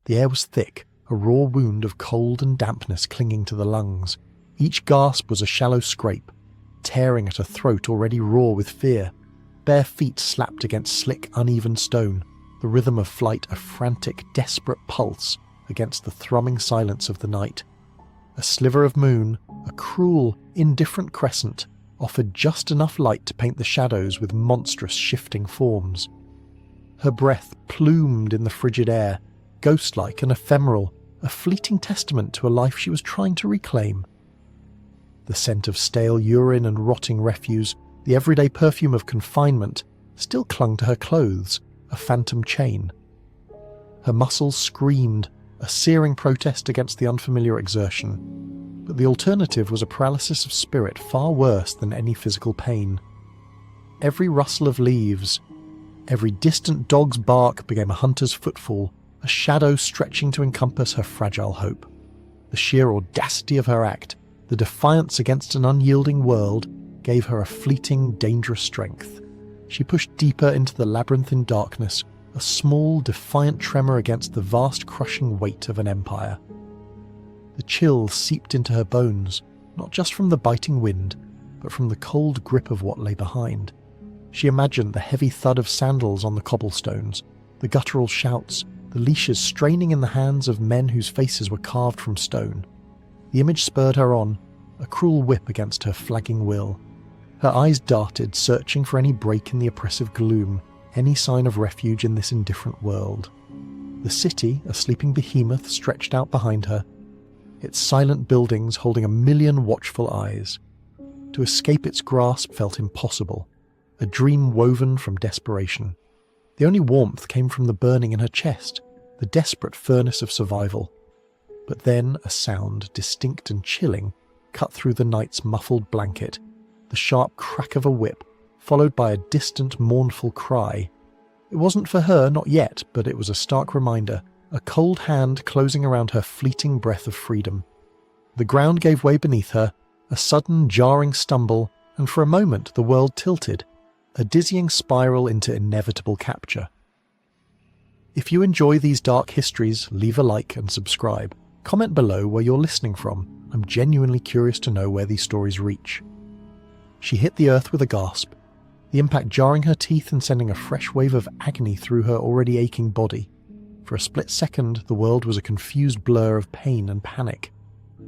The air was thick, a raw wound of cold and dampness clinging to the lungs. Each gasp was a shallow scrape, tearing at a throat already raw with fear. Bare feet slapped against slick, uneven stone, the rhythm of flight a frantic, desperate pulse against the thrumming silence of the night. A sliver of moon, a cruel, indifferent crescent, offered just enough light to paint the shadows with monstrous shifting forms. Her breath plumed in the frigid air, ghost-like and ephemeral, a fleeting testament to a life she was trying to reclaim. The scent of stale urine and rotting refuse, the everyday perfume of confinement, still clung to her clothes, a phantom chain. Her muscles screamed, a searing protest against the unfamiliar exertion. But the alternative was a paralysis of spirit far worse than any physical pain. Every rustle of leaves, every distant dog's bark became a hunter's footfall, a shadow stretching to encompass her fragile hope. The sheer audacity of her act, the defiance against an unyielding world, gave her a fleeting, dangerous strength. She pushed deeper into the labyrinthine darkness, a small, defiant tremor against the vast, crushing weight of an empire. The chill seeped into her bones, not just from the biting wind, but from the cold grip of what lay behind. She imagined the heavy thud of sandals on the cobblestones, the guttural shouts, the leashes straining in the hands of men whose faces were carved from stone. The image spurred her on, a cruel whip against her flagging will. Her eyes darted, searching for any break in the oppressive gloom, any sign of refuge in this indifferent world. The city, a sleeping behemoth, stretched out behind her, its silent buildings holding a million watchful eyes. To escape its grasp felt impossible, a dream woven from desperation. The only warmth came from the burning in her chest, the desperate furnace of survival. But then a sound, distinct and chilling, cut through the night's muffled blanket, the sharp crack of a whip, followed by a distant, mournful cry. It wasn't for her, not yet, but it was a stark reminder, a cold hand closing around her fleeting breath of freedom. The ground gave way beneath her, a sudden, jarring stumble, and for a moment the world tilted, a dizzying spiral into inevitable capture. If you enjoy these dark histories, leave a like and subscribe. Comment below where you're listening from. I'm genuinely curious to know where these stories reach. She hit the earth with a gasp, the impact jarring her teeth and sending a fresh wave of agony through her already aching body. For a split second, the world was a confused blur of pain and panic.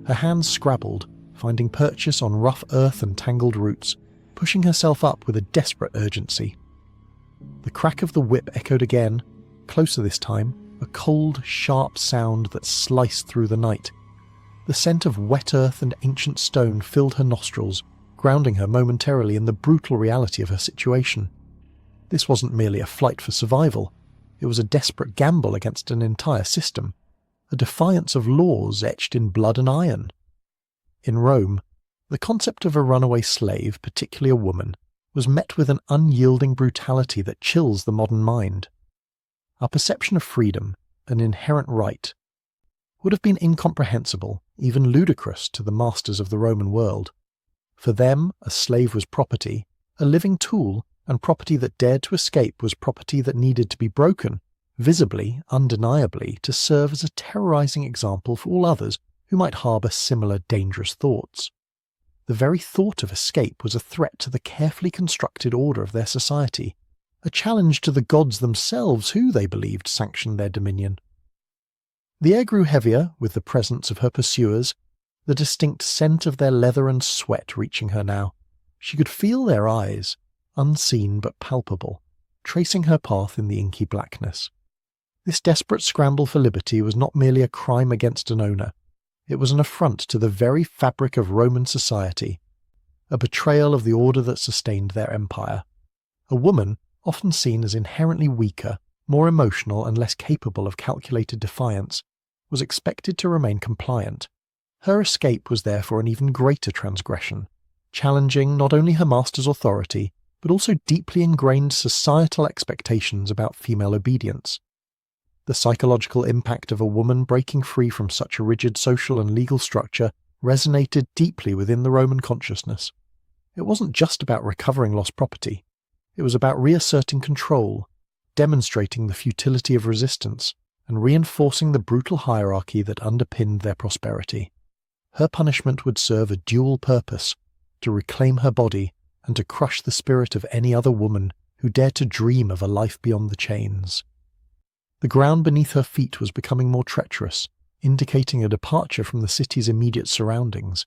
Her hands scrabbled, finding purchase on rough earth and tangled roots, pushing herself up with a desperate urgency. The crack of the whip echoed again, closer this time, a cold, sharp sound that sliced through the night. The scent of wet earth and ancient stone filled her nostrils, grounding her momentarily in the brutal reality of her situation. This wasn't merely a flight for survival. It was a desperate gamble against an entire system, a defiance of laws etched in blood and iron. In Rome, the concept of a runaway slave, particularly a woman, was met with an unyielding brutality that chills the modern mind. Our perception of freedom, an inherent right, would have been incomprehensible, even ludicrous, to the masters of the Roman world. For them, a slave was property, a living tool, and property that dared to escape was property that needed to be broken, visibly, undeniably, to serve as a terrorizing example for all others who might harbour similar dangerous thoughts. The very thought of escape was a threat to the carefully constructed order of their society, a challenge to the gods themselves who, they believed, sanctioned their dominion. The air grew heavier with the presence of her pursuers, the distinct scent of their leather and sweat reaching her now. She could feel their eyes, unseen but palpable, tracing her path in the inky blackness. This desperate scramble for liberty was not merely a crime against an owner. It was an affront to the very fabric of Roman society, a betrayal of the order that sustained their empire. A woman, often seen as inherently weaker, more emotional and less capable of calculated defiance, was expected to remain compliant. Her escape was therefore an even greater transgression, challenging not only her master's authority, but also deeply ingrained societal expectations about female obedience. The psychological impact of a woman breaking free from such a rigid social and legal structure resonated deeply within the Roman consciousness. It wasn't just about recovering lost property. It was about reasserting control, demonstrating the futility of resistance, and reinforcing the brutal hierarchy that underpinned their prosperity. Her punishment would serve a dual purpose: to reclaim her body and to crush the spirit of any other woman who dared to dream of a life beyond the chains. The ground beneath her feet was becoming more treacherous, indicating a departure from the city's immediate surroundings.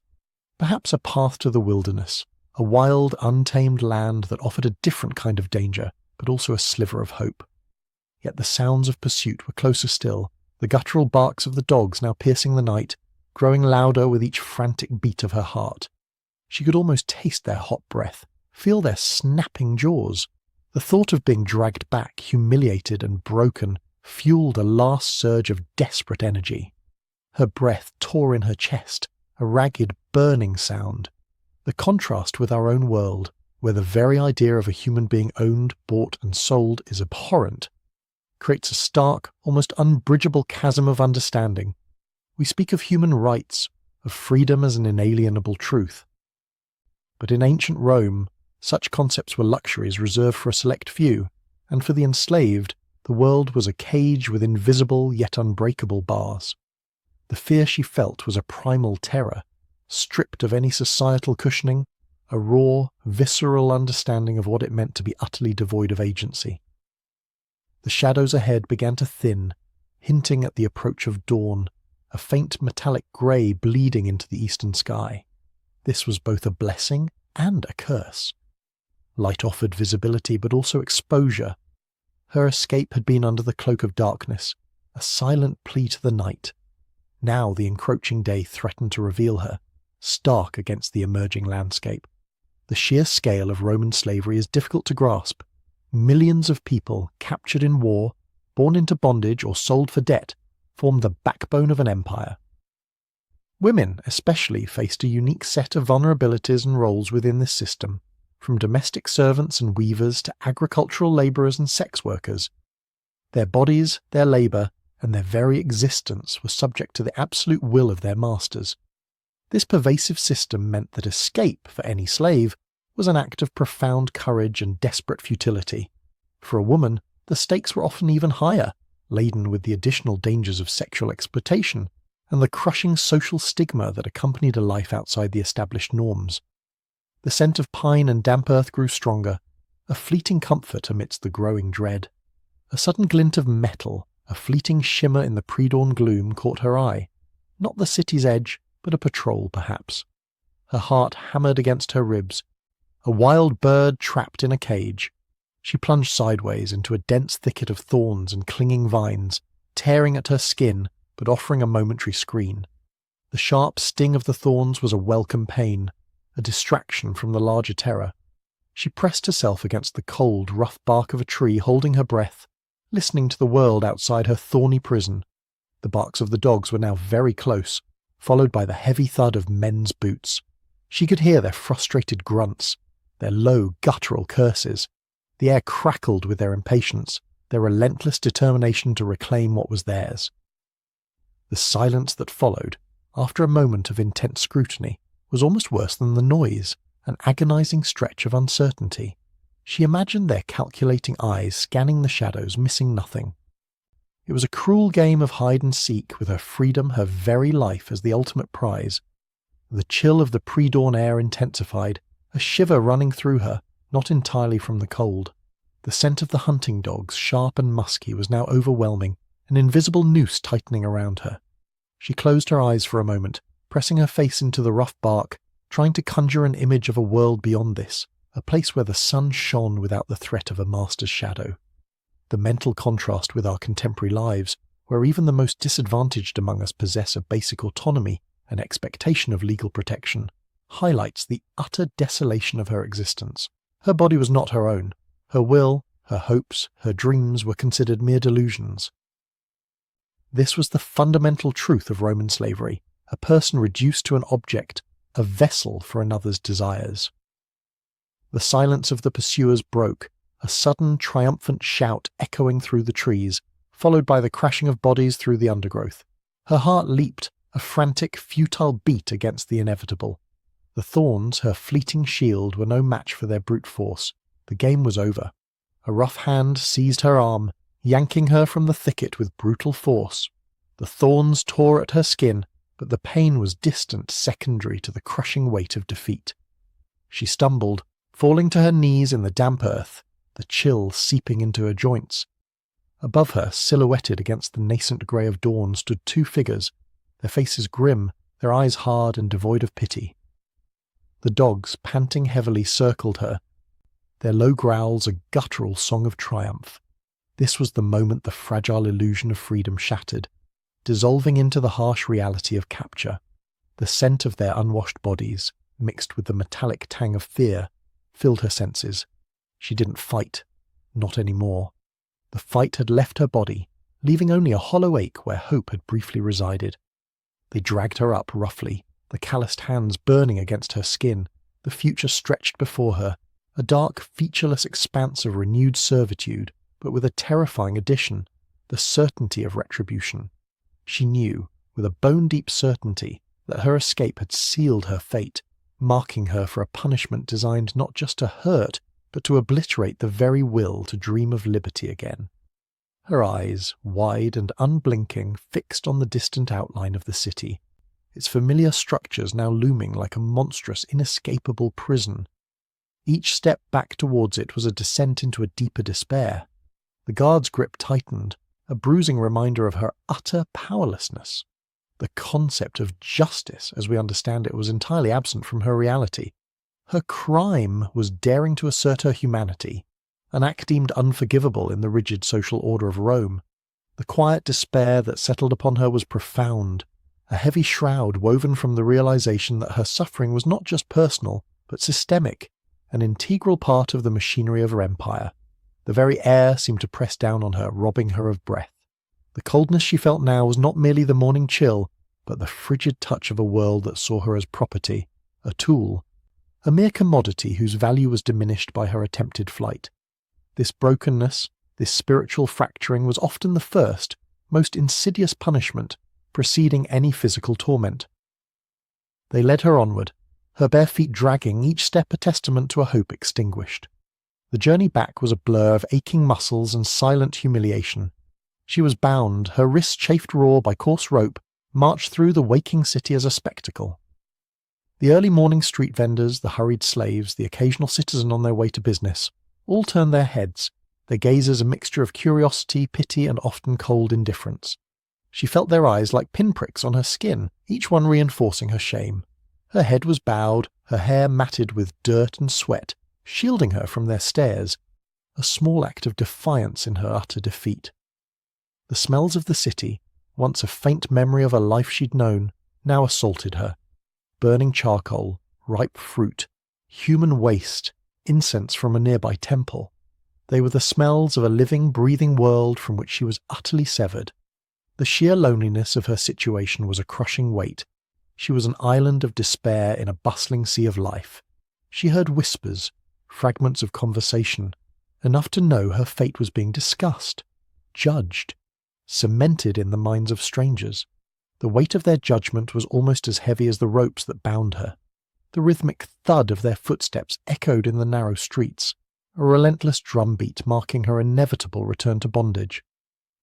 Perhaps a path to the wilderness, a wild, untamed land that offered a different kind of danger, but also a sliver of hope. Yet the sounds of pursuit were closer still, the guttural barks of the dogs now piercing the night, growing louder with each frantic beat of her heart. She could almost taste their hot breath, feel their snapping jaws. The thought of being dragged back, humiliated and broken, fueled a last surge of desperate energy. Her breath tore in her chest, a ragged, burning sound. The contrast with our own world, where the very idea of a human being owned, bought and sold is abhorrent, creates a stark, almost unbridgeable chasm of understanding. We speak of human rights, of freedom as an inalienable truth. But in ancient Rome, such concepts were luxuries reserved for a select few, and for the enslaved, the world was a cage with invisible yet unbreakable bars. The fear she felt was a primal terror, stripped of any societal cushioning, a raw, visceral understanding of what it meant to be utterly devoid of agency. The shadows ahead began to thin, hinting at the approach of dawn, a faint metallic grey bleeding into the eastern sky. This was both a blessing and a curse. Light offered visibility, but also exposure. Her escape had been under the cloak of darkness, a silent plea to the night. Now the encroaching day threatened to reveal her, stark against the emerging landscape. The sheer scale of Roman slavery is difficult to grasp. Millions of people captured in war, born into bondage or sold for debt, formed the backbone of an empire. Women especially faced a unique set of vulnerabilities and roles within this system, from domestic servants and weavers to agricultural labourers and sex workers. Their bodies, their labour, and their very existence were subject to the absolute will of their masters. This pervasive system meant that escape for any slave was an act of profound courage and desperate futility. For a woman, the stakes were often even higher, laden with the additional dangers of sexual exploitation and the crushing social stigma that accompanied a life outside the established norms. The scent of pine and damp earth grew stronger, a fleeting comfort amidst the growing dread. A sudden glint of metal, a fleeting shimmer in the pre-dawn gloom caught her eye. Not the city's edge, but a patrol perhaps. Her heart hammered against her ribs. A wild bird trapped in a cage. She plunged sideways into a dense thicket of thorns and clinging vines, tearing at her skin, but offering a momentary screen. The sharp sting of the thorns was a welcome pain, a distraction from the larger terror. She pressed herself against the cold, rough bark of a tree, holding her breath, listening to the world outside her thorny prison. The barks of the dogs were now very close, followed by the heavy thud of men's boots. She could hear their frustrated grunts, their low, guttural curses. The air crackled with their impatience, their relentless determination to reclaim what was theirs. The silence that followed, after a moment of intense scrutiny, was almost worse than the noise, an agonizing stretch of uncertainty. She imagined their calculating eyes scanning the shadows, missing nothing. It was a cruel game of hide and seek, with her freedom, her very life, as the ultimate prize. The chill of the pre-dawn air intensified, a shiver running through her, not entirely from the cold. The scent of the hunting dogs, sharp and musky, was now overwhelming, an invisible noose tightening around her. She closed her eyes for a moment, pressing her face into the rough bark, trying to conjure an image of a world beyond this, a place where the sun shone without the threat of a master's shadow. The mental contrast with our contemporary lives, where even the most disadvantaged among us possess a basic autonomy and expectation of legal protection, highlights the utter desolation of her existence. Her body was not her own. Her will, her hopes, her dreams were considered mere delusions. This was the fundamental truth of Roman slavery, a person reduced to an object, a vessel for another's desires. The silence of the pursuers broke, a sudden triumphant shout echoing through the trees, followed by the crashing of bodies through the undergrowth. Her heart leaped, a frantic, futile beat against the inevitable. The thorns, her fleeting shield, were no match for their brute force. The game was over. A rough hand seized her arm, yanking her from the thicket with brutal force. The thorns tore at her skin, but the pain was distant, secondary to the crushing weight of defeat. She stumbled, falling to her knees in the damp earth, the chill seeping into her joints. Above her, silhouetted against the nascent grey of dawn, stood two figures, their faces grim, their eyes hard and devoid of pity. The dogs, panting heavily, circled her, their low growls a guttural song of triumph. This was the moment the fragile illusion of freedom shattered, dissolving into the harsh reality of capture. The scent of their unwashed bodies, mixed with the metallic tang of fear, filled her senses. She didn't fight, not anymore. The fight had left her body, leaving only a hollow ache where hope had briefly resided. They dragged her up roughly, the calloused hands burning against her skin. The future stretched before her, a dark, featureless expanse of renewed servitude, but with a terrifying addition, the certainty of retribution. She knew, with a bone-deep certainty, that her escape had sealed her fate, marking her for a punishment designed not just to hurt, but to obliterate the very will to dream of liberty again. Her eyes, wide and unblinking, fixed on the distant outline of the city, its familiar structures now looming like a monstrous, inescapable prison. Each step back towards it was a descent into a deeper despair. The guard's grip tightened, a bruising reminder of her utter powerlessness. The concept of justice, as we understand it, was entirely absent from her reality. Her crime was daring to assert her humanity, an act deemed unforgivable in the rigid social order of Rome. The quiet despair that settled upon her was profound, a heavy shroud woven from the realization that her suffering was not just personal, but systemic, an integral part of the machinery of her empire. The very air seemed to press down on her, robbing her of breath. The coldness she felt now was not merely the morning chill, but the frigid touch of a world that saw her as property, a tool, a mere commodity whose value was diminished by her attempted flight. This brokenness, this spiritual fracturing was often the first, most insidious punishment, preceding any physical torment. They led her onward, her bare feet dragging, each step a testament to a hope extinguished. The journey back was a blur of aching muscles and silent humiliation. She was bound, her wrists chafed raw by coarse rope, marched through the waking city as a spectacle. The early morning street vendors, the hurried slaves, the occasional citizen on their way to business, all turned their heads, their gazes a mixture of curiosity, pity, and often cold indifference. She felt their eyes like pinpricks on her skin, each one reinforcing her shame. Her head was bowed, her hair matted with dirt and sweat, shielding her from their stares, a small act of defiance in her utter defeat. The smells of the city, once a faint memory of a life she'd known, now assaulted her. Burning charcoal, ripe fruit, human waste, incense from a nearby temple. They were the smells of a living, breathing world from which she was utterly severed. The sheer loneliness of her situation was a crushing weight. She was an island of despair in a bustling sea of life. She heard whispers, fragments of conversation, enough to know her fate was being discussed, judged, cemented in the minds of strangers. The weight of their judgment was almost as heavy as the ropes that bound her. The rhythmic thud of their footsteps echoed in the narrow streets, a relentless drumbeat marking her inevitable return to bondage.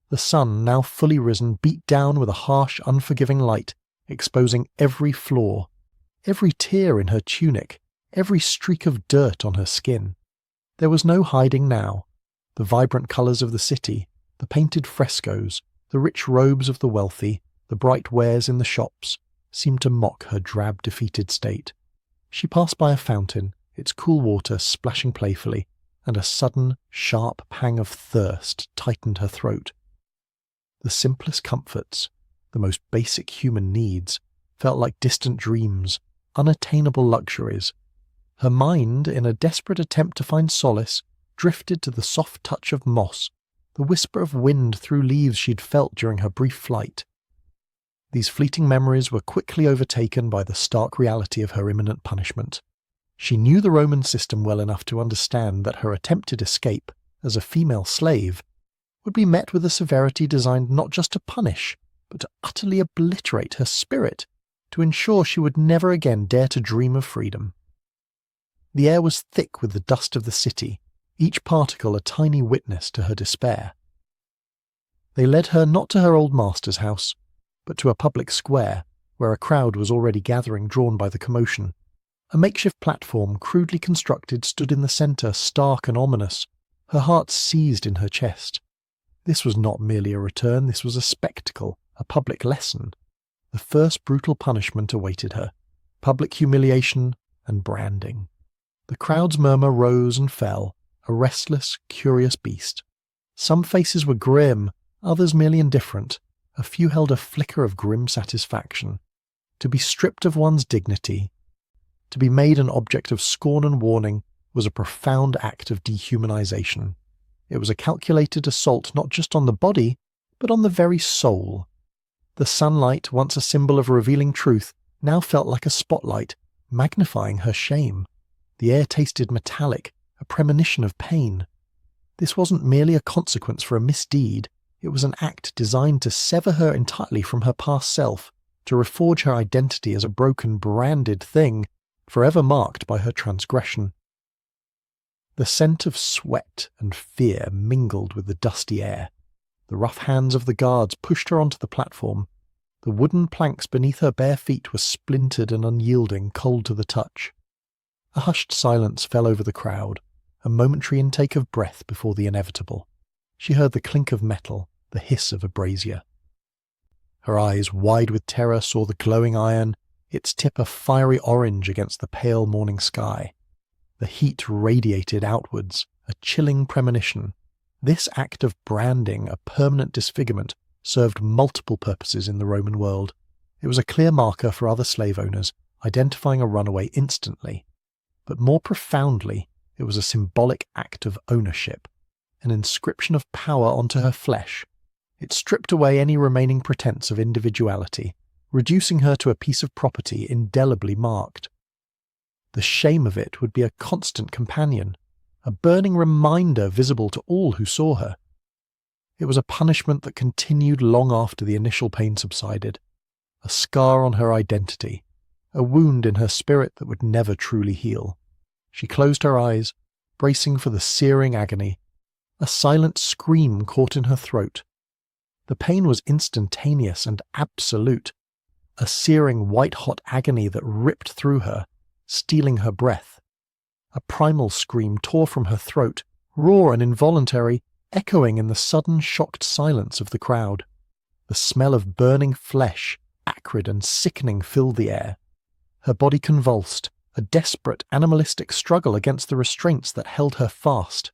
The sun, now fully risen, beat down with a harsh, unforgiving light, exposing every flaw, every tear in her tunic, every streak of dirt on her skin. There was no hiding now. The vibrant colours of the city, the painted frescoes, the rich robes of the wealthy, the bright wares in the shops, seemed to mock her drab, defeated state. She passed by a fountain, its cool water splashing playfully, and a sudden, sharp pang of thirst tightened her throat. The simplest comforts, the most basic human needs, felt like distant dreams, unattainable luxuries. Her mind, in a desperate attempt to find solace, drifted to the soft touch of moss, the whisper of wind through leaves she'd felt during her brief flight. These fleeting memories were quickly overtaken by the stark reality of her imminent punishment. She knew the Roman system well enough to understand that her attempted escape, as a female slave, would be met with a severity designed not just to punish, but to utterly obliterate her spirit, to ensure she would never again dare to dream of freedom. The air was thick with the dust of the city, each particle a tiny witness to her despair. They led her not to her old master's house, but to a public square where a crowd was already gathering, drawn by the commotion. A makeshift platform, crudely constructed, stood in the centre, stark and ominous. Her heart seized in her chest. This was not merely a return, this was a spectacle, a public lesson. The first brutal punishment awaited her, public humiliation and branding. The crowd's murmur rose and fell, a restless, curious beast. Some faces were grim, others merely indifferent. A few held a flicker of grim satisfaction. To be stripped of one's dignity, to be made an object of scorn and warning, was a profound act of dehumanization. It was a calculated assault not just on the body, but on the very soul. The sunlight, once a symbol of revealing truth, now felt like a spotlight, magnifying her shame. The air tasted metallic, a premonition of pain. This wasn't merely a consequence for a misdeed, it was an act designed to sever her entirely from her past self, to reforge her identity as a broken, branded thing, forever marked by her transgression. The scent of sweat and fear mingled with the dusty air. The rough hands of the guards pushed her onto the platform. The wooden planks beneath her bare feet were splintered and unyielding, cold to the touch. A hushed silence fell over the crowd, a momentary intake of breath before the inevitable. She heard the clink of metal, the hiss of a brazier. Her eyes, wide with terror, saw the glowing iron, its tip a fiery orange against the pale morning sky. The heat radiated outwards, a chilling premonition. This act of branding, a permanent disfigurement, served multiple purposes in the Roman world. It was a clear marker for other slave owners, identifying a runaway instantly. But more profoundly, it was a symbolic act of ownership, an inscription of power onto her flesh. It stripped away any remaining pretense of individuality, reducing her to a piece of property indelibly marked. The shame of it would be a constant companion, a burning reminder visible to all who saw her. It was a punishment that continued long after the initial pain subsided, a scar on her identity, a wound in her spirit that would never truly heal. She closed her eyes, bracing for the searing agony. A silent scream caught in her throat. The pain was instantaneous and absolute, a searing white-hot agony that ripped through her, stealing her breath. A primal scream tore from her throat, raw and involuntary, echoing in the sudden shocked silence of the crowd. The smell of burning flesh, acrid and sickening, filled the air. Her body convulsed, a desperate animalistic struggle against the restraints that held her fast.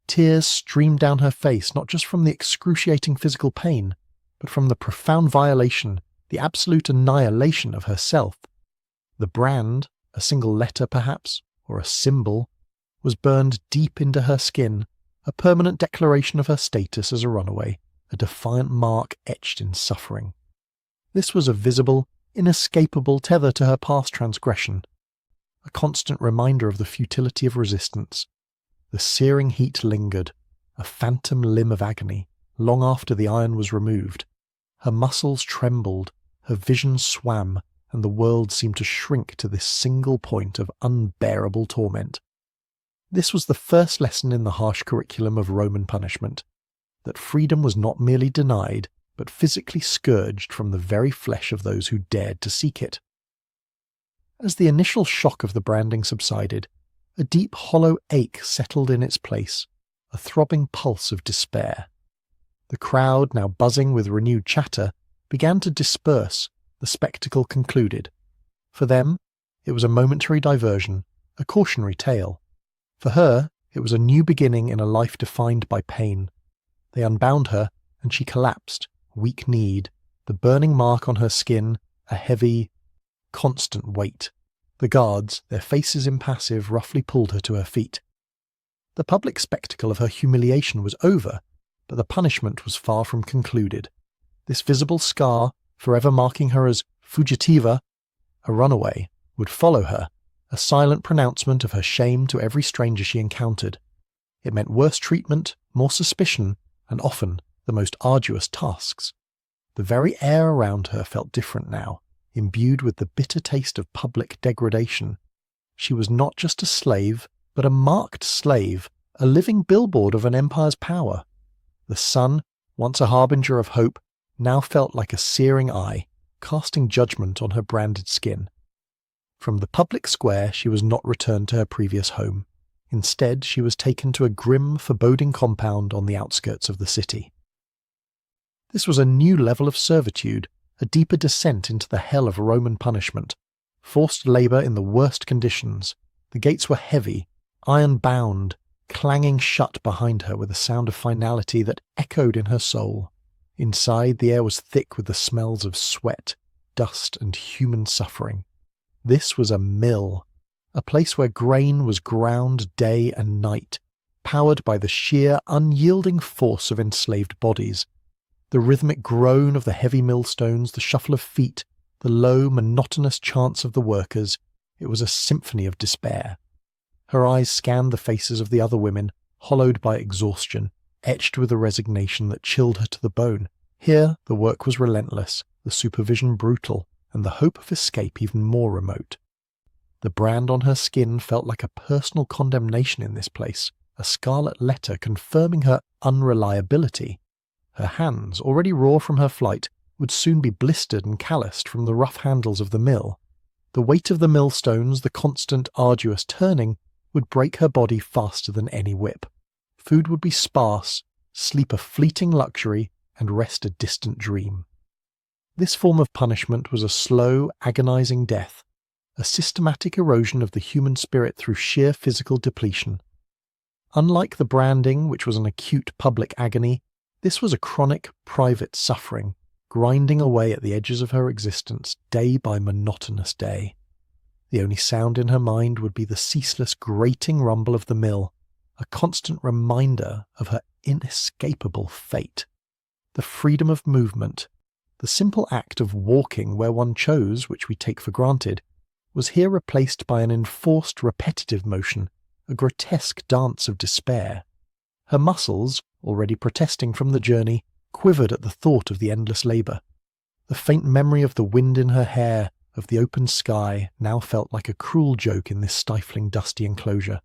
Tears streamed down her face, not just from the excruciating physical pain, but from the profound violation, the absolute annihilation of herself. The brand, a single letter perhaps, or a symbol, was burned deep into her skin, a permanent declaration of her status as a runaway, a defiant mark etched in suffering. This was a visible, inescapable tether to her past transgression, a constant reminder of the futility of resistance. The searing heat lingered, a phantom limb of agony, long after the iron was removed. Her muscles trembled, her vision swam, and the world seemed to shrink to this single point of unbearable torment. This was the first lesson in the harsh curriculum of Roman punishment, that freedom was not merely denied, but physically scourged from the very flesh of those who dared to seek it. As the initial shock of the branding subsided, a deep hollow ache settled in its place, a throbbing pulse of despair. The crowd, now buzzing with renewed chatter, began to disperse, the spectacle concluded. For them, it was a momentary diversion, a cautionary tale. For her, it was a new beginning in a life defined by pain. They unbound her, and she collapsed, weak-kneed, the burning mark on her skin, a heavy, constant weight. The guards, their faces impassive, roughly pulled her to her feet. The public spectacle of her humiliation was over, but the punishment was far from concluded. This visible scar, forever marking her as fugitiva, a runaway, would follow her, a silent pronouncement of her shame to every stranger she encountered. It meant worse treatment, more suspicion, and often the most arduous tasks. The very air around her felt different now, imbued with the bitter taste of public degradation. She was not just a slave, but a marked slave, a living billboard of an empire's power. The sun, once a harbinger of hope, now felt like a searing eye, casting judgment on her branded skin. From the public square she was not returned to her previous home. Instead, she was taken to a grim, foreboding compound on the outskirts of the city. This was a new level of servitude, a deeper descent into the hell of Roman punishment. Forced labour in the worst conditions. The gates were heavy, iron-bound, clanging shut behind her with a sound of finality that echoed in her soul. Inside, the air was thick with the smells of sweat, dust, and human suffering. This was a mill, a place where grain was ground day and night, powered by the sheer, unyielding force of enslaved bodies. The rhythmic groan of the heavy millstones, the shuffle of feet, the low, monotonous chants of the workers, it was a symphony of despair. Her eyes scanned the faces of the other women, hollowed by exhaustion, etched with a resignation that chilled her to the bone. Here the work was relentless, the supervision brutal, and the hope of escape even more remote. The brand on her skin felt like a personal condemnation in this place, a scarlet letter confirming her unreliability. Her hands, already raw from her flight, would soon be blistered and calloused from the rough handles of the mill. The weight of the millstones, the constant, arduous turning, would break her body faster than any whip. Food would be sparse, sleep a fleeting luxury, and rest a distant dream. This form of punishment was a slow, agonizing death, a systematic erosion of the human spirit through sheer physical depletion. Unlike the branding, which was an acute public agony, this was a chronic, private suffering, grinding away at the edges of her existence day by monotonous day. The only sound in her mind would be the ceaseless grating rumble of the mill, a constant reminder of her inescapable fate. The freedom of movement, the simple act of walking where one chose, which we take for granted, was here replaced by an enforced repetitive motion, a grotesque dance of despair. Her muscles, already protesting from the journey, quivered at the thought of the endless labour. The faint memory of the wind in her hair, of the open sky, now felt like a cruel joke in this stifling, dusty enclosure.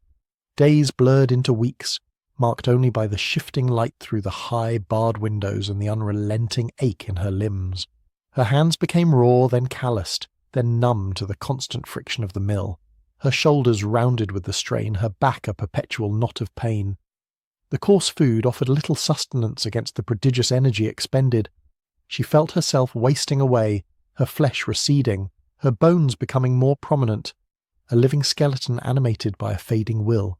Days blurred into weeks, marked only by the shifting light through the high, barred windows and the unrelenting ache in her limbs. Her hands became raw, then calloused, then numb to the constant friction of the mill. Her shoulders rounded with the strain, her back a perpetual knot of pain. The coarse food offered little sustenance against the prodigious energy expended. She felt herself wasting away, her flesh receding, her bones becoming more prominent, a living skeleton animated by a fading will.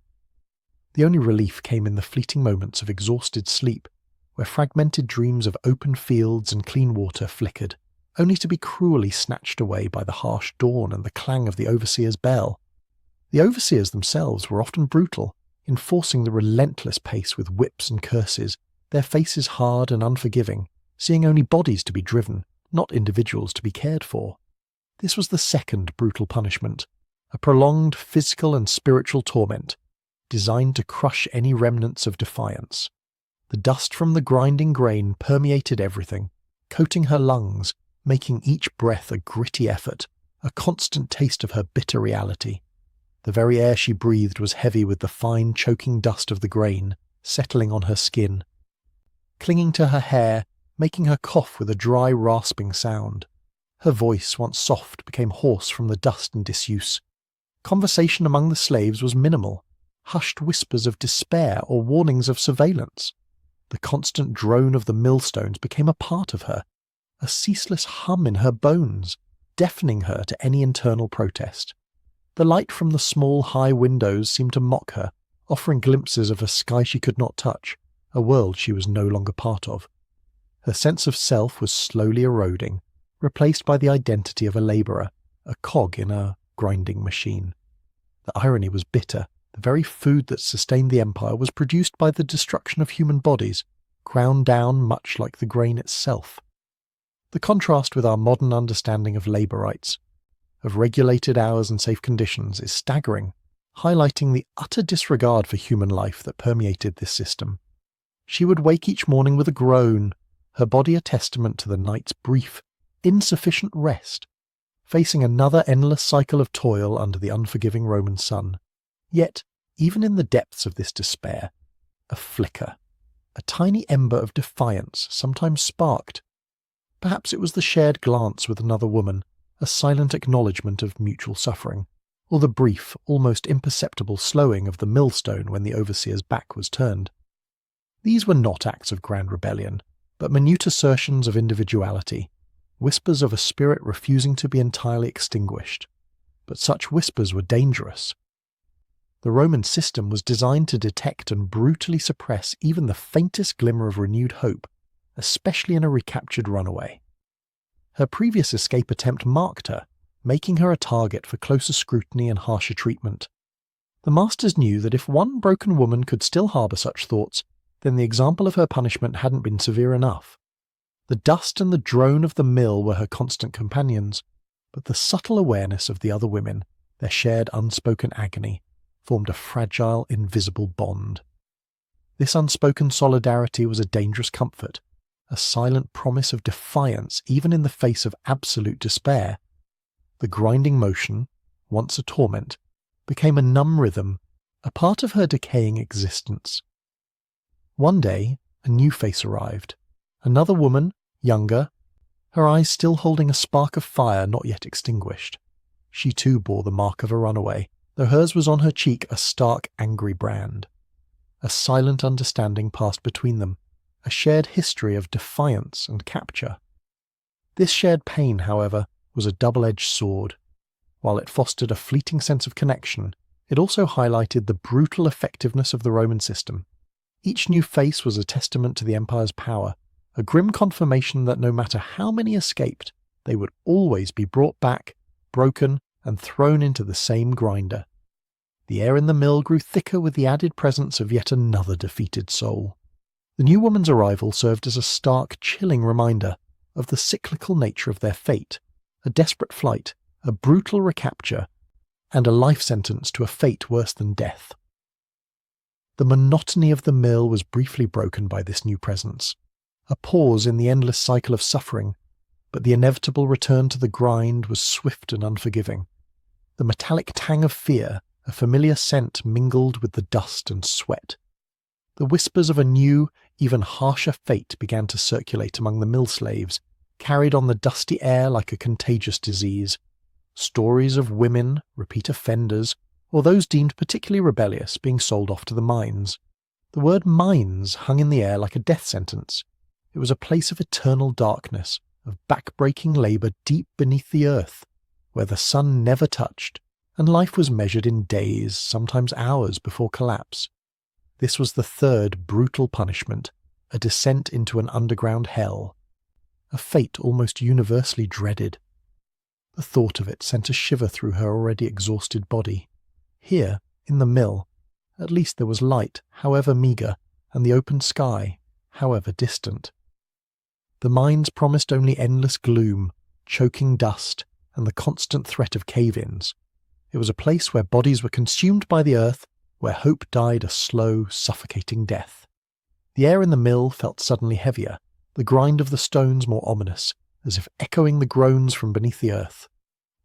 The only relief came in the fleeting moments of exhausted sleep, where fragmented dreams of open fields and clean water flickered, only to be cruelly snatched away by the harsh dawn and the clang of the overseer's bell. The overseers themselves were often brutal, enforcing the relentless pace with whips and curses, their faces hard and unforgiving, seeing only bodies to be driven, not individuals to be cared for. This was the second brutal punishment, a prolonged physical and spiritual torment, designed to crush any remnants of defiance. The dust from the grinding grain permeated everything, coating her lungs, making each breath a gritty effort, a constant taste of her bitter reality. The very air she breathed was heavy with the fine, choking dust of the grain, settling on her skin, clinging to her hair, making her cough with a dry, rasping sound. Her voice, once soft, became hoarse from the dust and disuse. Conversation among the slaves was minimal, hushed whispers of despair or warnings of surveillance. The constant drone of the millstones became a part of her, a ceaseless hum in her bones, deafening her to any internal protest. The light from the small, high windows seemed to mock her, offering glimpses of a sky she could not touch, a world she was no longer part of. Her sense of self was slowly eroding, replaced by the identity of a labourer, a cog in a grinding machine. The irony was bitter. The very food that sustained the empire was produced by the destruction of human bodies, ground down much like the grain itself. The contrast with our modern understanding of labour rights, of regulated hours and safe conditions, is staggering, highlighting the utter disregard for human life that permeated this system. She would wake each morning with a groan, her body a testament to the night's brief, insufficient rest, facing another endless cycle of toil under the unforgiving Roman sun. Yet, even in the depths of this despair, a flicker, a tiny ember of defiance sometimes sparked. Perhaps it was the shared glance with another woman, a silent acknowledgement of mutual suffering, or the brief, almost imperceptible slowing of the millstone when the overseer's back was turned. These were not acts of grand rebellion, but minute assertions of individuality, whispers of a spirit refusing to be entirely extinguished. But such whispers were dangerous. The Roman system was designed to detect and brutally suppress even the faintest glimmer of renewed hope, especially in a recaptured runaway. Her previous escape attempt marked her, making her a target for closer scrutiny and harsher treatment. The masters knew that if one broken woman could still harbour such thoughts, then the example of her punishment hadn't been severe enough. The dust and the drone of the mill were her constant companions, but the subtle awareness of the other women, their shared unspoken agony, formed a fragile, invisible bond. This unspoken solidarity was a dangerous comfort, a silent promise of defiance even in the face of absolute despair. The grinding motion, once a torment, became a numb rhythm, a part of her decaying existence. One day, a new face arrived. Another woman, younger, her eyes still holding a spark of fire not yet extinguished. She too bore the mark of a runaway, though hers was on her cheek a stark, angry brand. A silent understanding passed between them, a shared history of defiance and capture. This shared pain, however, was a double-edged sword. While it fostered a fleeting sense of connection, it also highlighted the brutal effectiveness of the Roman system. Each new face was a testament to the empire's power, a grim confirmation that no matter how many escaped, they would always be brought back, broken, and thrown into the same grinder. The air in the mill grew thicker with the added presence of yet another defeated soul. The new woman's arrival served as a stark, chilling reminder of the cyclical nature of their fate, a desperate flight, a brutal recapture, and a life sentence to a fate worse than death. The monotony of the mill was briefly broken by this new presence, a pause in the endless cycle of suffering, but the inevitable return to the grind was swift and unforgiving. The metallic tang of fear, a familiar scent mingled with the dust and sweat. The whispers of a new, even harsher fate began to circulate among the mill slaves, carried on the dusty air like a contagious disease. Stories of women, repeat offenders, or those deemed particularly rebellious being sold off to the mines. The word mines hung in the air like a death sentence. It was a place of eternal darkness, of back-breaking labour deep beneath the earth, where the sun never touched, and life was measured in days, sometimes hours, before collapse. This was the third brutal punishment, a descent into an underground hell, a fate almost universally dreaded. The thought of it sent a shiver through her already exhausted body. Here, in the mill, at least there was light, however meagre, and the open sky, however distant. The mines promised only endless gloom, choking dust, and the constant threat of cave-ins. It was a place where bodies were consumed by the earth, where hope died a slow, suffocating death. The air in the mill felt suddenly heavier, the grind of the stones more ominous, as if echoing the groans from beneath the earth.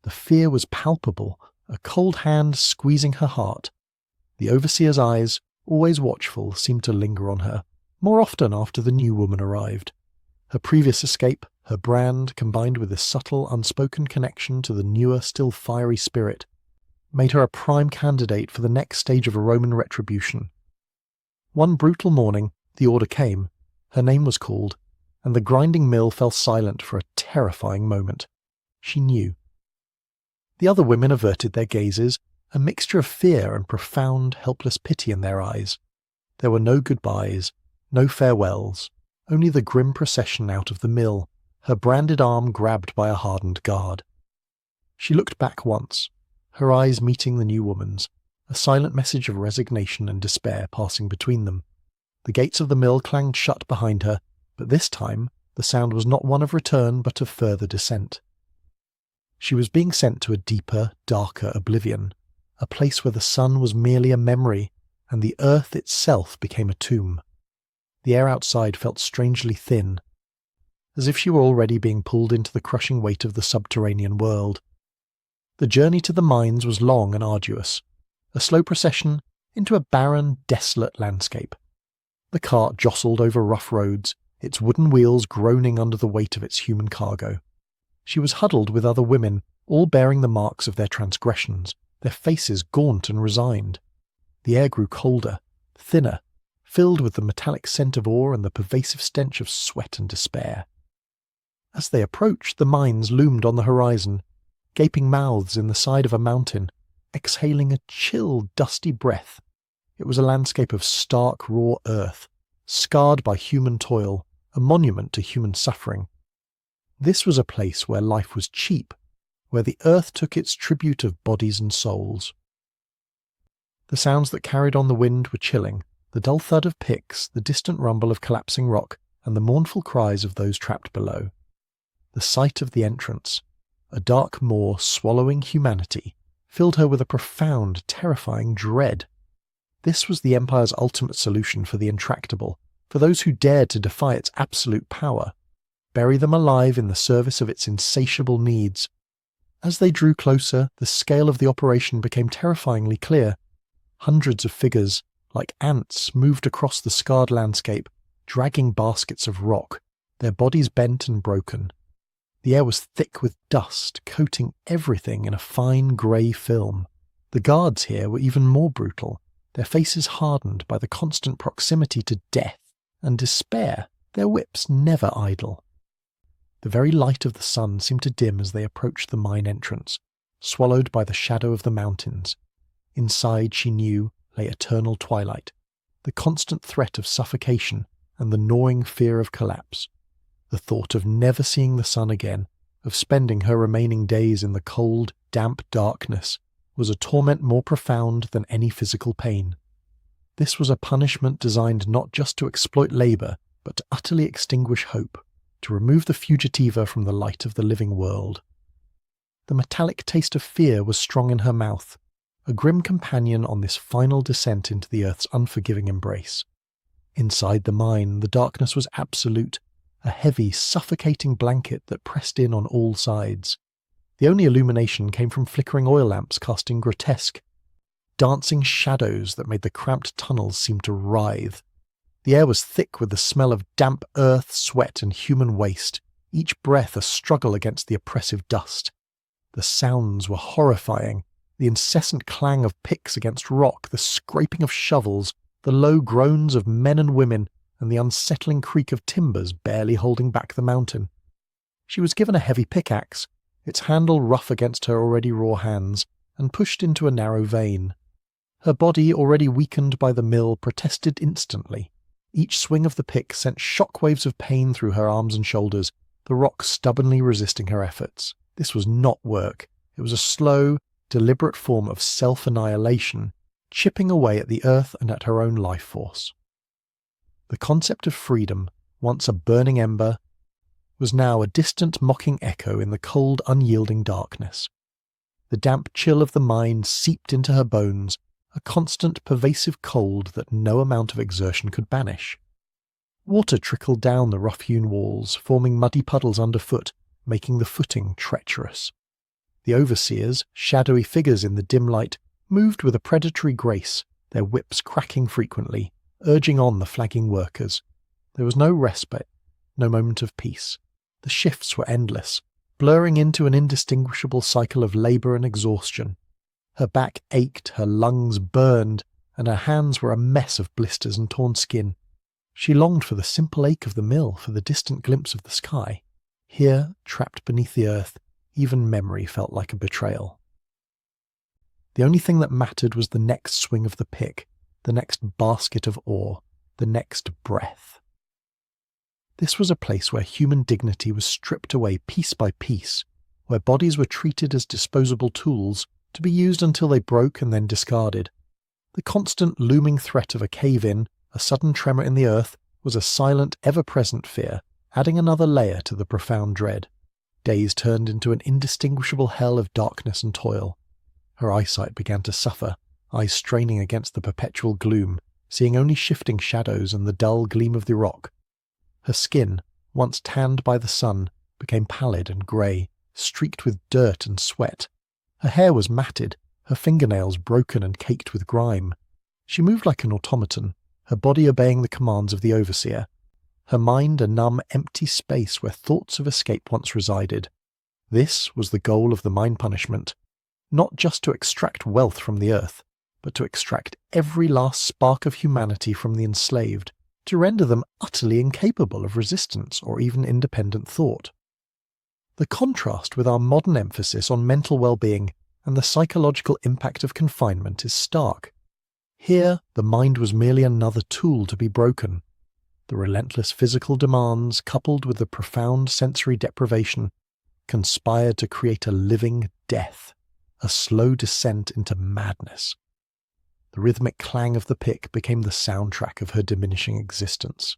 The fear was palpable, a cold hand squeezing her heart. The overseer's eyes, always watchful, seemed to linger on her, more often after the new woman arrived. Her previous escape, her brand, combined with this subtle, unspoken connection to the newer, still fiery spirit, made her a prime candidate for the next stage of a Roman retribution. One brutal morning, the order came, her name was called, and the grinding mill fell silent for a terrifying moment. She knew. The other women averted their gazes, a mixture of fear and profound, helpless pity in their eyes. There were no goodbyes, no farewells, only the grim procession out of the mill, her branded arm grabbed by a hardened guard. She looked back once, her eyes meeting the new woman's, a silent message of resignation and despair passing between them. The gates of the mill clanged shut behind her, but this time the sound was not one of return but of further descent. She was being sent to a deeper, darker oblivion, a place where the sun was merely a memory, and the earth itself became a tomb. The air outside felt strangely thin, as if she were already being pulled into the crushing weight of the subterranean world. The journey to the mines was long and arduous, a slow procession into a barren, desolate landscape. The cart jostled over rough roads, its wooden wheels groaning under the weight of its human cargo. She was huddled with other women, all bearing the marks of their transgressions, their faces gaunt and resigned. The air grew colder, thinner, filled with the metallic scent of ore and the pervasive stench of sweat and despair. As they approached, the mines loomed on the horizon, gaping mouths in the side of a mountain, exhaling a chill, dusty breath. It was a landscape of stark, raw earth, scarred by human toil, a monument to human suffering. This was a place where life was cheap, where the earth took its tribute of bodies and souls. The sounds that carried on the wind were chilling, the dull thud of picks, the distant rumble of collapsing rock, and the mournful cries of those trapped below. The sight of the entrance, a dark maw swallowing humanity, filled her with a profound, terrifying dread. This was the Empire's ultimate solution for the intractable, for those who dared to defy its absolute power, bury them alive in the service of its insatiable needs. As they drew closer, the scale of the operation became terrifyingly clear. Hundreds of figures, like ants, moved across the scarred landscape, dragging baskets of rock, their bodies bent and broken. The air was thick with dust, coating everything in a fine grey film. The guards here were even more brutal, their faces hardened by the constant proximity to death and despair, their whips never idle. The very light of the sun seemed to dim as they approached the mine entrance, swallowed by the shadow of the mountains. Inside, she knew, lay eternal twilight, the constant threat of suffocation and the gnawing fear of collapse. The thought of never seeing the sun again, of spending her remaining days in the cold, damp darkness, was a torment more profound than any physical pain. This was a punishment designed not just to exploit labour, but to utterly extinguish hope, to remove the fugitiva from the light of the living world. The metallic taste of fear was strong in her mouth, a grim companion on this final descent into the earth's unforgiving embrace. Inside the mine, the darkness was absolute, a heavy, suffocating blanket that pressed in on all sides. The only illumination came from flickering oil lamps casting grotesque, dancing shadows that made the cramped tunnels seem to writhe. The air was thick with the smell of damp earth, sweat, and human waste, each breath a struggle against the oppressive dust. The sounds were horrifying, the incessant clang of picks against rock, the scraping of shovels, the low groans of men and women, and the unsettling creak of timbers barely holding back the mountain. She was given a heavy pickaxe, its handle rough against her already raw hands, and pushed into a narrow vein. Her body, already weakened by the mill, protested instantly. Each swing of the pick sent shockwaves of pain through her arms and shoulders, the rock stubbornly resisting her efforts. This was not work. It was a slow, deliberate form of self-annihilation, chipping away at the earth and at her own life force. The concept of freedom, once a burning ember, was now a distant mocking echo in the cold, unyielding darkness. The damp chill of the mine seeped into her bones, a constant, pervasive cold that no amount of exertion could banish. Water trickled down the rough-hewn walls, forming muddy puddles underfoot, making the footing treacherous. The overseers, shadowy figures in the dim light, moved with a predatory grace, their whips cracking frequently, urging on the flagging workers. There was no respite, no moment of peace. The shifts were endless, blurring into an indistinguishable cycle of labour and exhaustion. Her back ached, her lungs burned, and her hands were a mess of blisters and torn skin. She longed for the simple ache of the mill, for the distant glimpse of the sky. Here, trapped beneath the earth, even memory felt like a betrayal. The only thing that mattered was the next swing of the pick, the next basket of ore, the next breath. This was a place where human dignity was stripped away piece by piece, where bodies were treated as disposable tools, to be used until they broke and then discarded. The constant looming threat of a cave-in, a sudden tremor in the earth, was a silent, ever-present fear, adding another layer to the profound dread. Days turned into an indistinguishable hell of darkness and toil. Her eyesight began to suffer, eyes straining against the perpetual gloom, seeing only shifting shadows and the dull gleam of the rock. Her skin, once tanned by the sun, became pallid and grey, streaked with dirt and sweat. Her hair was matted, her fingernails broken and caked with grime. She moved like an automaton, her body obeying the commands of the overseer, her mind a numb, empty space where thoughts of escape once resided. This was the goal of the mind punishment, not just to extract wealth from the earth, but to extract every last spark of humanity from the enslaved, to render them utterly incapable of resistance or even independent thought. The contrast with our modern emphasis on mental well-being and the psychological impact of confinement is stark. Here, the mind was merely another tool to be broken. The relentless physical demands, coupled with the profound sensory deprivation, conspired to create a living death, a slow descent into madness. The rhythmic clang of the pick became the soundtrack of her diminishing existence.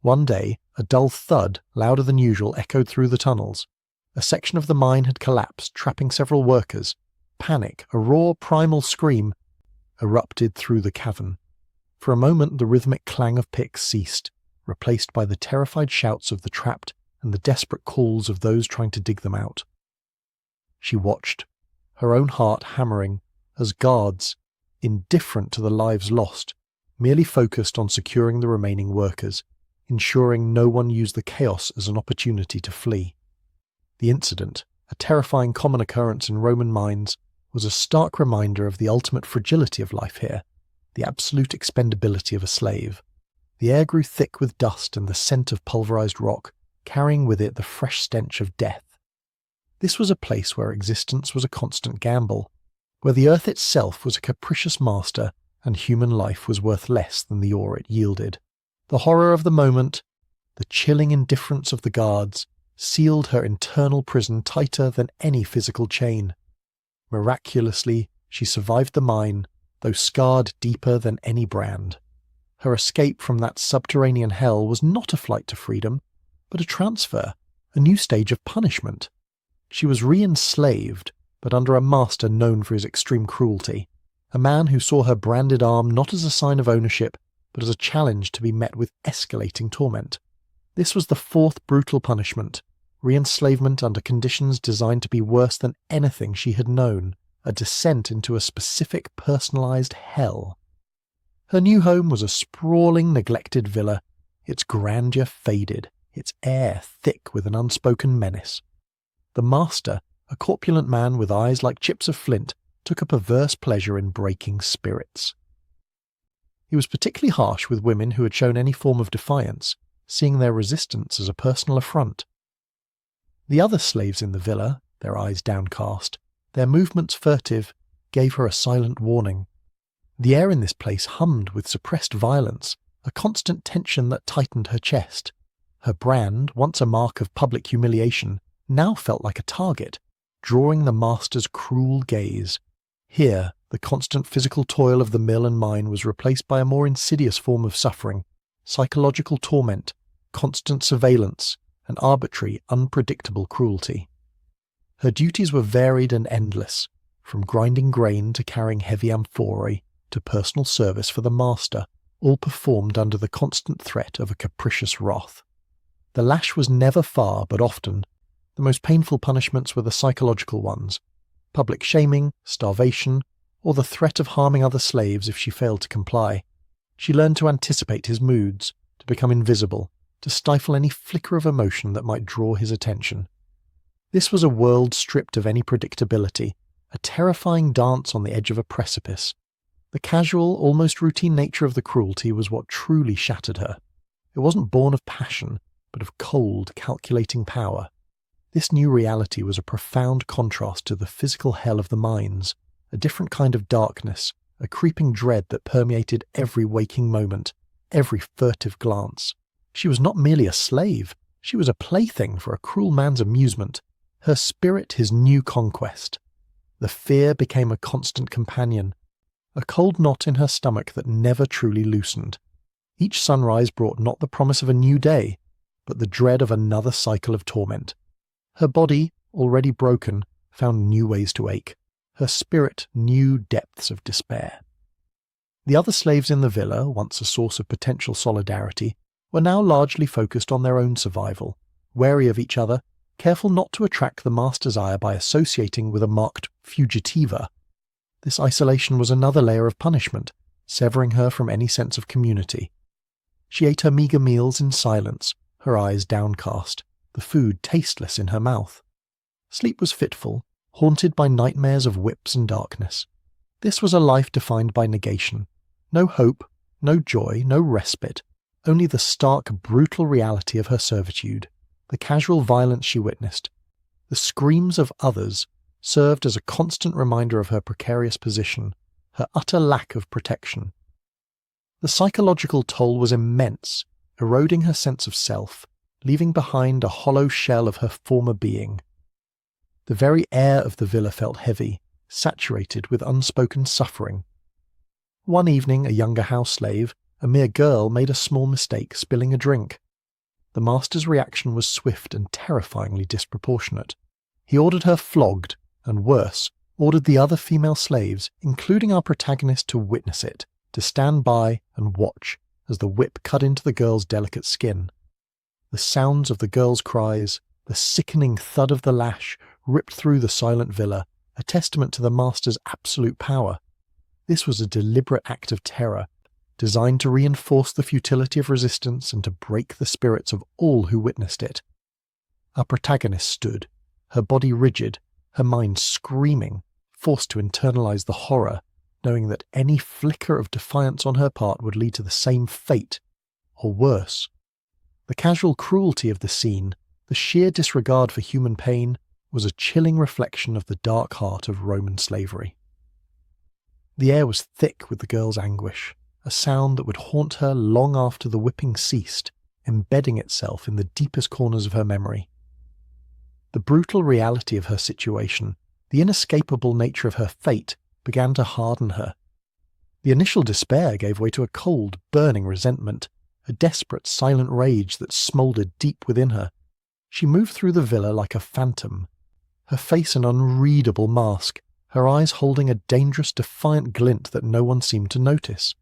One day, a dull thud, louder than usual, echoed through the tunnels. A section of the mine had collapsed, trapping several workers. Panic, a raw, primal scream, erupted through the cavern. For a moment the rhythmic clang of picks ceased, replaced by the terrified shouts of the trapped and the desperate calls of those trying to dig them out. She watched, her own heart hammering, as guards, indifferent to the lives lost, merely focused on securing the remaining workers, ensuring no one used the chaos as an opportunity to flee. The incident, a terrifying common occurrence in Roman mines, was a stark reminder of the ultimate fragility of life here, the absolute expendability of a slave. The air grew thick with dust and the scent of pulverized rock, carrying with it the fresh stench of death. This was a place where existence was a constant gamble, where the earth itself was a capricious master and human life was worth less than the ore it yielded. The horror of the moment, the chilling indifference of the guards, sealed her internal prison tighter than any physical chain. Miraculously, she survived the mine, though scarred deeper than any brand. Her escape from that subterranean hell was not a flight to freedom, but a transfer, a new stage of punishment. She was re-enslaved, but under a master known for his extreme cruelty, a man who saw her branded arm not as a sign of ownership, but as a challenge to be met with escalating torment. This was the fourth brutal punishment, re-enslavement under conditions designed to be worse than anything she had known, a descent into a specific personalized hell. Her new home was a sprawling, neglected villa, its grandeur faded, its air thick with an unspoken menace. The master, a corpulent man with eyes like chips of flint, took a perverse pleasure in breaking spirits. He was particularly harsh with women who had shown any form of defiance, seeing their resistance as a personal affront. The other slaves in the villa, their eyes downcast, their movements furtive, gave her a silent warning. The air in this place hummed with suppressed violence, a constant tension that tightened her chest. Her brand, once a mark of public humiliation, now felt like a target, drawing the master's cruel gaze. Here, the constant physical toil of the mill and mine was replaced by a more insidious form of suffering, psychological torment, constant surveillance, and arbitrary, unpredictable cruelty. Her duties were varied and endless, from grinding grain to carrying heavy amphorae to personal service for the master, all performed under the constant threat of a capricious wrath. The lash was never far, but often. The most painful punishments were the psychological ones: public shaming, starvation, or the threat of harming other slaves if she failed to comply. She learned to anticipate his moods, to become invisible, to stifle any flicker of emotion that might draw his attention. This was a world stripped of any predictability, a terrifying dance on the edge of a precipice. The casual, almost routine nature of the cruelty was what truly shattered her. It wasn't born of passion, but of cold, calculating power. This new reality was a profound contrast to the physical hell of the mines, a different kind of darkness, a creeping dread that permeated every waking moment, every furtive glance. She was not merely a slave, she was a plaything for a cruel man's amusement, her spirit his new conquest. The fear became a constant companion, a cold knot in her stomach that never truly loosened. Each sunrise brought not the promise of a new day, but the dread of another cycle of torment. Her body, already broken, found new ways to ache, her spirit new depths of despair. The other slaves in the villa, once a source of potential solidarity, were now largely focused on their own survival, wary of each other, careful not to attract the master's ire by associating with a marked fugitiva. This isolation was another layer of punishment, severing her from any sense of community. She ate her meagre meals in silence, her eyes downcast, the food tasteless in her mouth. Sleep was fitful, haunted by nightmares of whips and darkness. This was a life defined by negation. No hope, no joy, no respite, only the stark, brutal reality of her servitude, the casual violence she witnessed. The screams of others served as a constant reminder of her precarious position, her utter lack of protection. The psychological toll was immense, eroding her sense of self, leaving behind a hollow shell of her former being. The very air of the villa felt heavy, saturated with unspoken suffering. One evening, a younger house slave, a mere girl, made a small mistake, spilling a drink. The master's reaction was swift and terrifyingly disproportionate. He ordered her flogged, and worse, ordered the other female slaves, including our protagonist, to witness it, to stand by and watch as the whip cut into the girl's delicate skin. The sounds of the girl's cries, the sickening thud of the lash, ripped through the silent villa, a testament to the master's absolute power. This was a deliberate act of terror, designed to reinforce the futility of resistance and to break the spirits of all who witnessed it. Our protagonist stood, her body rigid, her mind screaming, forced to internalize the horror, knowing that any flicker of defiance on her part would lead to the same fate, or worse. The casual cruelty of the scene, the sheer disregard for human pain, was a chilling reflection of the dark heart of Roman slavery. The air was thick with the girl's anguish, a sound that would haunt her long after the whipping ceased, embedding itself in the deepest corners of her memory. The brutal reality of her situation, the inescapable nature of her fate, began to harden her. The initial despair gave way to a cold, burning resentment, a desperate, silent rage that smouldered deep within her. She moved through the villa like a phantom, her face an unreadable mask, her eyes holding a dangerous, defiant glint that no one seemed to notice.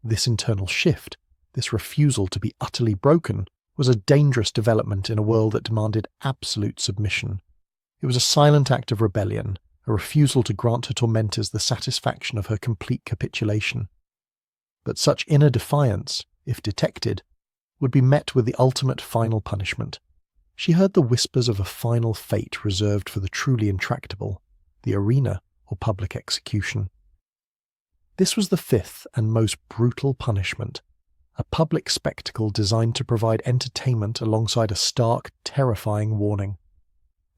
This internal shift, this refusal to be utterly broken, was a dangerous development in a world that demanded absolute submission. It was a silent act of rebellion, a refusal to grant her tormentors the satisfaction of her complete capitulation. But such inner defiance, if detected, would be met with the ultimate final punishment. She heard the whispers of a final fate reserved for the truly intractable, the arena or public execution. This was the fifth and most brutal punishment, a public spectacle designed to provide entertainment alongside a stark, terrifying warning.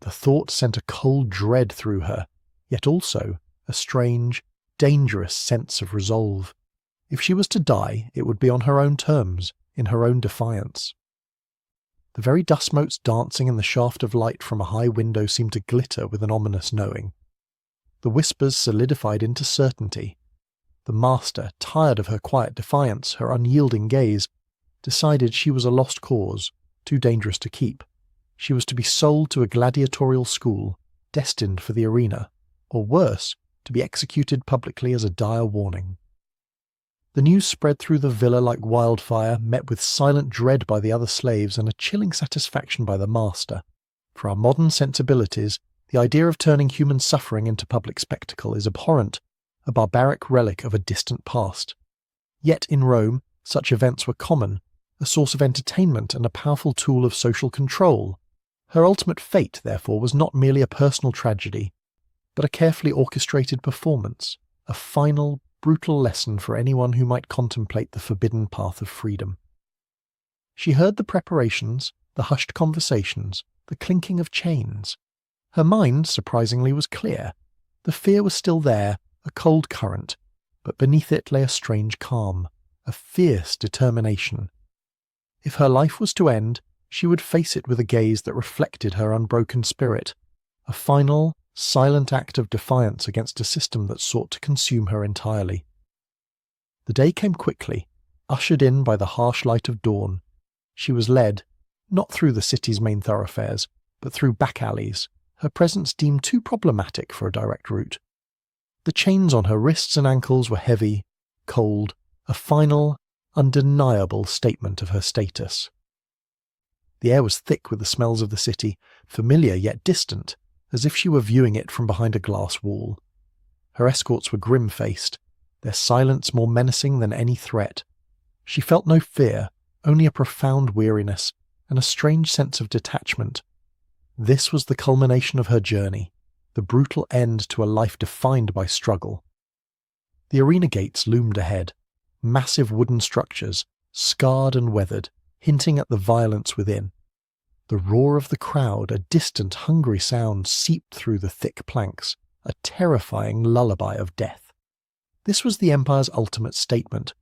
The thought sent a cold dread through her, yet also a strange, dangerous sense of resolve. If she was to die, it would be on her own terms, in her own defiance. The very dust motes dancing in the shaft of light from a high window seemed to glitter with an ominous knowing. The whispers solidified into certainty. The master, tired of her quiet defiance, her unyielding gaze, decided she was a lost cause, too dangerous to keep. She was to be sold to a gladiatorial school, destined for the arena, or worse, to be executed publicly as a dire warning. The news spread through the villa like wildfire, met with silent dread by the other slaves and a chilling satisfaction by the master. For our modern sensibilities, the idea of turning human suffering into public spectacle is abhorrent, a barbaric relic of a distant past. Yet in Rome, such events were common, a source of entertainment and a powerful tool of social control. Her ultimate fate, therefore, was not merely a personal tragedy, but a carefully orchestrated performance, a final, brutal lesson for anyone who might contemplate the forbidden path of freedom. She heard the preparations, the hushed conversations, the clinking of chains. Her mind, surprisingly, was clear. The fear was still there, a cold current, but beneath it lay a strange calm, a fierce determination. If her life was to end, she would face it with a gaze that reflected her unbroken spirit, a final, silent act of defiance against a system that sought to consume her entirely. The day came quickly, ushered in by the harsh light of dawn. She was led, not through the city's main thoroughfares, but through back alleys, her presence deemed too problematic for a direct route. The chains on her wrists and ankles were heavy, cold, a final, undeniable statement of her status. The air was thick with the smells of the city, familiar yet distant, as if she were viewing it from behind a glass wall. Her escorts were grim-faced, their silence more menacing than any threat. She felt no fear, only a profound weariness and a strange sense of detachment. This was the culmination of her journey, the brutal end to a life defined by struggle. The arena gates loomed ahead, massive wooden structures, scarred and weathered, hinting at the violence within. The roar of the crowd, a distant, hungry sound, seeped through the thick planks, a terrifying lullaby of death. This was the Empire's ultimate statement,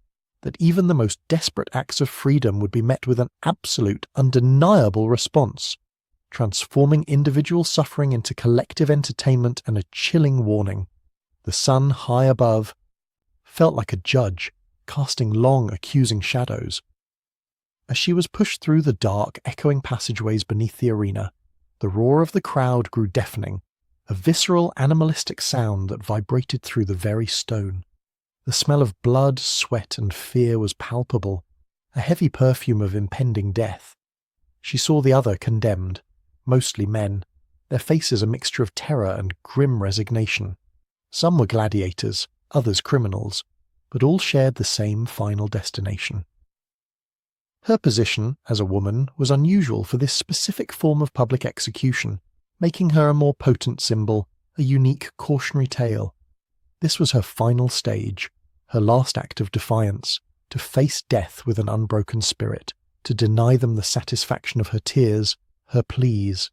that even the most desperate acts of freedom would be met with an absolute, undeniable response, transforming individual suffering into collective entertainment and a chilling warning. The sun high above felt like a judge, casting long, accusing shadows. As she was pushed through the dark, echoing passageways beneath the arena, the roar of the crowd grew deafening, a visceral, animalistic sound that vibrated through the very stone. The smell of blood, sweat, and fear was palpable, a heavy perfume of impending death. She saw the other condemned, mostly men, their faces a mixture of terror and grim resignation. Some were gladiators, others criminals, but all shared the same final destination. Her position, as a woman, was unusual for this specific form of public execution, making her a more potent symbol, a unique cautionary tale. This was her final stage, her last act of defiance, to face death with an unbroken spirit, to deny them the satisfaction of her tears, her pleas.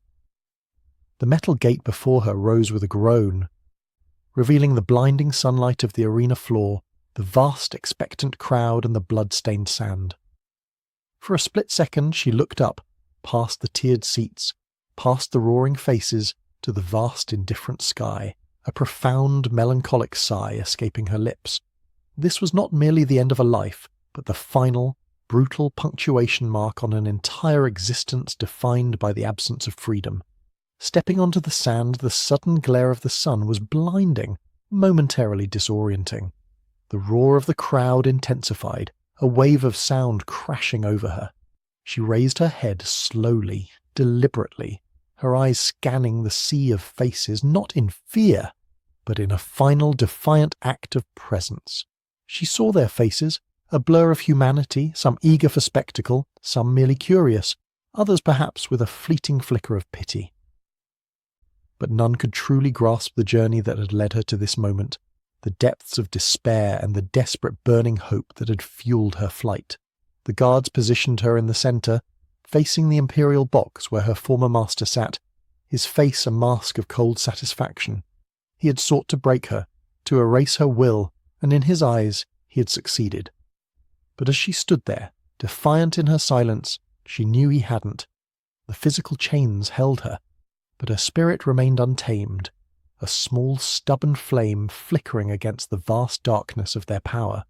The metal gate before her rose with a groan, revealing the blinding sunlight of the arena floor, the vast expectant crowd and the blood-stained sand. For a split second she looked up, past the tiered seats, past the roaring faces, to the vast indifferent sky, a profound melancholic sigh escaping her lips. This was not merely the end of a life, but the final, brutal punctuation mark on an entire existence defined by the absence of freedom. Stepping onto the sand, the sudden glare of the sun was blinding, momentarily disorienting. The roar of the crowd intensified, a wave of sound crashing over her. She raised her head slowly, deliberately, her eyes scanning the sea of faces, not in fear, but in a final defiant act of presence. She saw their faces, a blur of humanity, some eager for spectacle, some merely curious, others perhaps with a fleeting flicker of pity. But none could truly grasp the journey that had led her to this moment, the depths of despair and the desperate burning hope that had fueled her flight. The guards positioned her in the centre, facing the imperial box where her former master sat, his face a mask of cold satisfaction. He had sought to break her, to erase her will, and in his eyes he had succeeded. But as she stood there, defiant in her silence, she knew he hadn't. The physical chains held her, but her spirit remained untamed, a small stubborn flame flickering against the vast darkness of their power.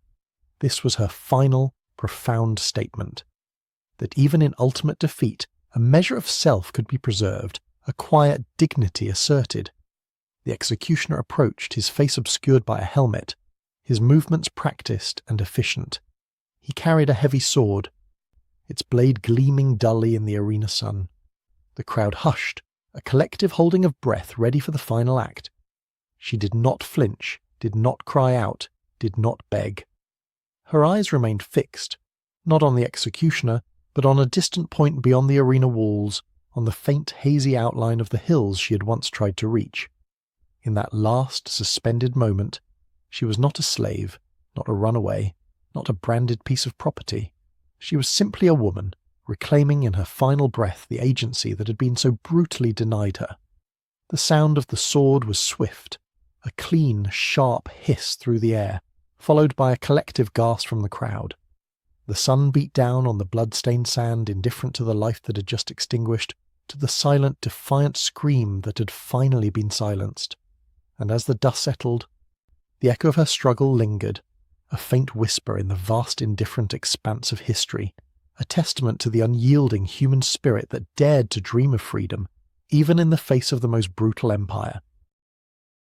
This was her final, profound statement, that even in ultimate defeat, a measure of self could be preserved, a quiet dignity asserted. The executioner approached, his face obscured by a helmet, his movements practiced and efficient. He carried a heavy sword, its blade gleaming dully in the arena sun. The crowd hushed, a collective holding of breath ready for the final act. She did not flinch, did not cry out, did not beg. Her eyes remained fixed, not on the executioner, but on a distant point beyond the arena walls, on the faint hazy outline of the hills she had once tried to reach. In that last suspended moment, she was not a slave, not a runaway, not a branded piece of property. She was simply a woman, reclaiming in her final breath the agency that had been so brutally denied her. The sound of the sword was swift, a clean, sharp hiss through the air, followed by a collective gasp from the crowd. The sun beat down on the blood-stained sand, indifferent to the life that had just extinguished, to the silent, defiant scream that had finally been silenced. And as the dust settled, the echo of her struggle lingered, a faint whisper in the vast indifferent expanse of history, a testament to the unyielding human spirit that dared to dream of freedom, even in the face of the most brutal empire.